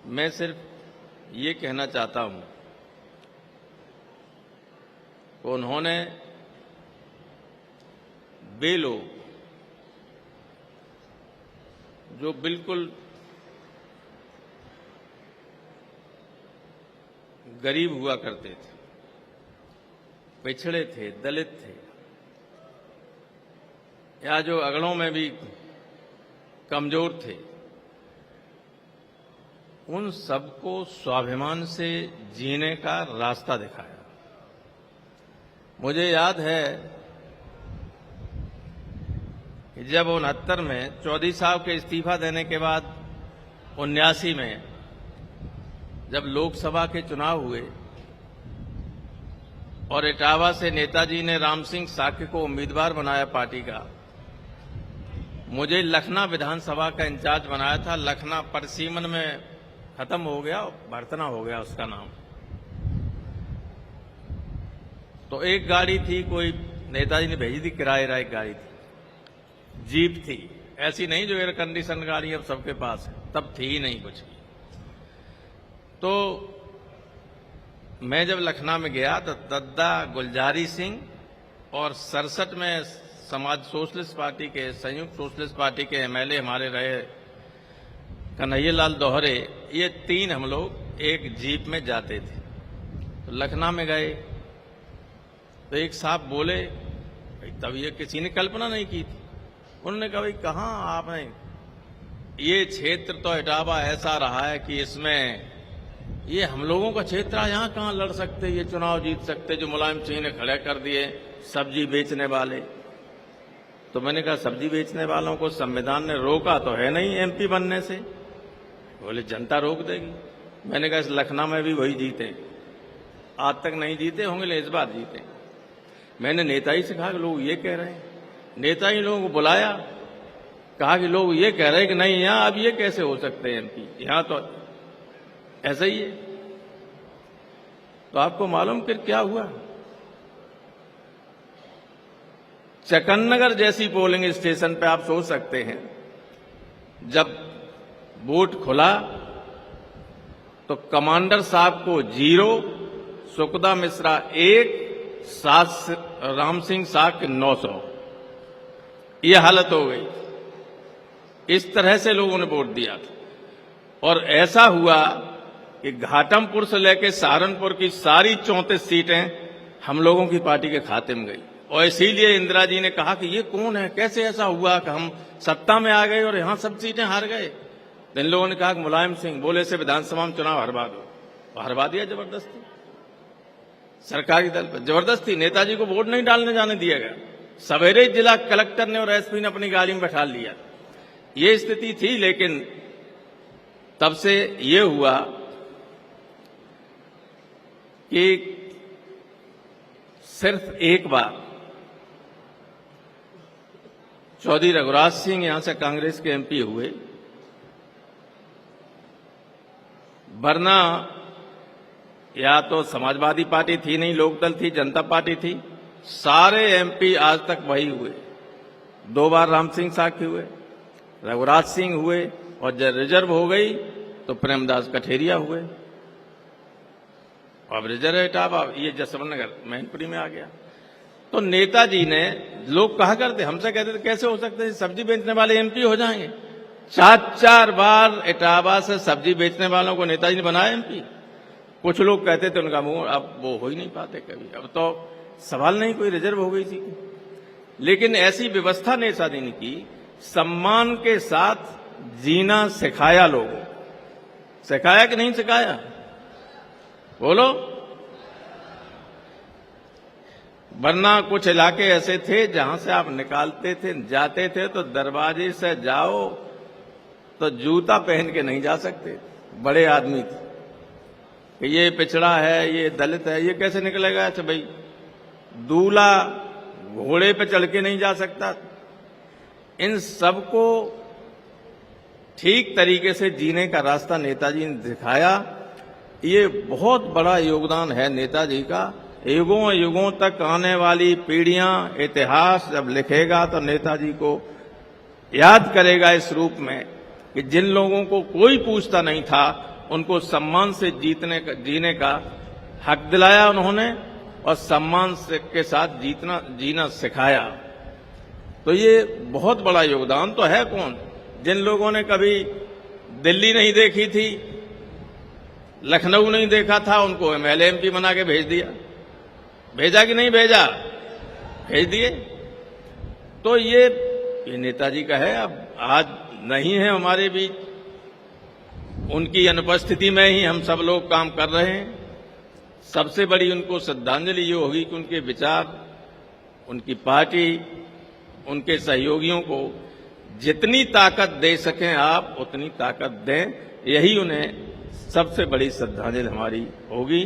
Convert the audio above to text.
मैं सिर्फ ये कहना चाहता हूं कि उन्होंने वे लोग जो बिल्कुल गरीब हुआ करते थे, पिछड़े थे, दलित थे, या जो अगड़ों में भी कमजोर थे, उन सबको स्वाभिमान से जीने का रास्ता दिखाया। मुझे याद है कि जब 69 में चौधरी साहब के इस्तीफा देने के बाद 79 में जब लोकसभा के चुनाव हुए और इटावा से नेताजी ने राम सिंह साक्य को उम्मीदवार बनाया पार्टी का, मुझे लखनऊ विधानसभा का इंचार्ज बनाया था। लखनऊ परसीमन में खत्म हो गया, भरतना हो गया उसका नाम। तो एक गाड़ी थी, कोई नेताजी ने भेजी थी, किराए एक गाड़ी थी, जीप थी, ऐसी नहीं जो एयर कंडीशन गाड़ी अब सबके पास है, तब थी ही नहीं कुछ। तो मैं जब लखनऊ में गया तो दद्दा गुलजारी सिंह और 67 में समाज सोशलिस्ट पार्टी के, संयुक्त सोशलिस्ट पार्टी के एमएलए हमारे रहे कन्हैयालाल दोहरे, ये 3 हम लोग एक जीप में जाते थे। तो लखनऊ में गए तो एक साहब बोले, तब ये किसी ने कल्पना नहीं की थी। उन्होंने कहा, भाई कहाँ आपने, ये क्षेत्र तो इटावा ऐसा रहा है कि इसमें ये हम लोगों का क्षेत्र है, यहाँ कहाँ लड़ सकते, ये चुनाव जीत सकते, जो मुलायम सिंह ने खड़े कर दिए सब्जी बेचने वाले। तो मैंने कहा, सब्जी बेचने वालों को संविधान ने रोका तो है नहीं एमपी बनने से? बोले जनता रोक देगी। मैंने कहा, इस लखनऊ में भी वही जीते, आज तक नहीं जीते होंगे लेकिन इस बार जीते। मैंने नेताजी से कहा कि लोग ये कह रहे हैं, नेताजी लोगों को बुलाया, कहा कि लोग ये कह रहे हैं कि नहीं यहाँ अब ये कैसे हो सकते हैं एमपी, यहाँ तो ऐसा ही है। तो आपको मालूम फिर क्या हुआ? चकन्नगर जैसी पोलिंग स्टेशन पे आप सोच सकते हैं, जब वोट खुला तो कमांडर साहब को 0, सुखदा मिश्रा 1, राम सिंह साक्य 900, ये हालत हो गई। इस तरह से लोगों ने वोट दिया था। और ऐसा हुआ कि घाटमपुर से लेकर सहारनपुर की सारी 34 सीटें हम लोगों की पार्टी के खाते में गई। और इसीलिए इंदिरा जी ने कहा कि ये कौन है, कैसे ऐसा हुआ कि हम सत्ता में आ गए और यहां सब सीटें हार गए। तो इन लोगों ने कहा कि मुलायम सिंह बोले से विधानसभा में चुनाव हरवा दो, तो हरवा दिया जबरदस्ती, सरकारी दल पर जबरदस्ती। नेताजी को वोट नहीं डालने जाने दिया गया। सवेरे जिला कलेक्टर ने और एसपी ने अपनी गाड़ी में बैठा लिया। ये स्थिति थी। लेकिन तब से ये हुआ कि सिर्फ एक बार चौधरी रघुराज सिंह यहां से कांग्रेस के एमपी हुए, वरना या तो समाजवादी पार्टी थी नहीं, लोकदल थी, जनता पार्टी थी, सारे एमपी आज तक वही हुए। 2 बार राम सिंह साक्य हुए, रघुराज सिंह हुए, और जब रिजर्व हो गई तो प्रेमदास कठेरिया हुए। अब रिजर्व इटावा, ये जसवंत नगर मैनपुरी में आ गया। तो नेताजी ने, लोग कहा करते, हमसे कहते थे कैसे हो सकते सब्जी बेचने वाले एमपी हो जाएंगे? 4 बार इटावा से सब्जी बेचने वालों को नेताजी ने बनाया एमपी। कुछ लोग कहते थे, उनका मुंह, अब वो हो ही नहीं पाते कभी, अब तो सवाल नहीं, कोई रिजर्व हो गई थी। लेकिन ऐसी व्यवस्था नेताजी ने की, सम्मान के साथ जीना सिखाया लोगों। सिखाया कि नहीं सिखाया? बोलो। वरना कुछ इलाके ऐसे थे जहां से आप निकालते थे, जाते थे तो दरवाजे से जाओ तो जूता पहन के नहीं जा सकते। बड़े आदमी थे कि ये पिछड़ा है, ये दलित है, ये कैसे निकलेगा? अच्छा भाई, दूल्हा घोड़े पे चढ़ के नहीं जा सकता। इन सबको ठीक तरीके से जीने का रास्ता नेताजी ने दिखाया। ये बहुत बड़ा योगदान है नेताजी का। युगों युगों तक आने वाली पीढ़ियां इतिहास जब लिखेगा तो नेताजी को याद करेगा इस रूप में कि जिन लोगों को कोई पूछता नहीं था, उनको सम्मान से जीने का हक दिलाया उन्होंने और सम्मान के साथ जीना सिखाया। तो ये बहुत बड़ा योगदान तो है। कौन जिन लोगों ने कभी दिल्ली नहीं देखी थी, लखनऊ नहीं देखा था, उनको एमएलए एमपी बना के भेज दिया। भेजा कि नहीं भेजा? भेज दिए। तो ये नेताजी का है। अब आज नहीं है हमारे बीच, उनकी अनुपस्थिति में ही हम सब लोग काम कर रहे हैं। सबसे बड़ी उनको श्रद्धांजलि ये होगी कि उनके विचार, उनकी पार्टी, उनके सहयोगियों को जितनी ताकत दे सकें आप, उतनी ताकत दें। यही उन्हें सबसे बड़ी श्रद्धांजलि हमारी होगी।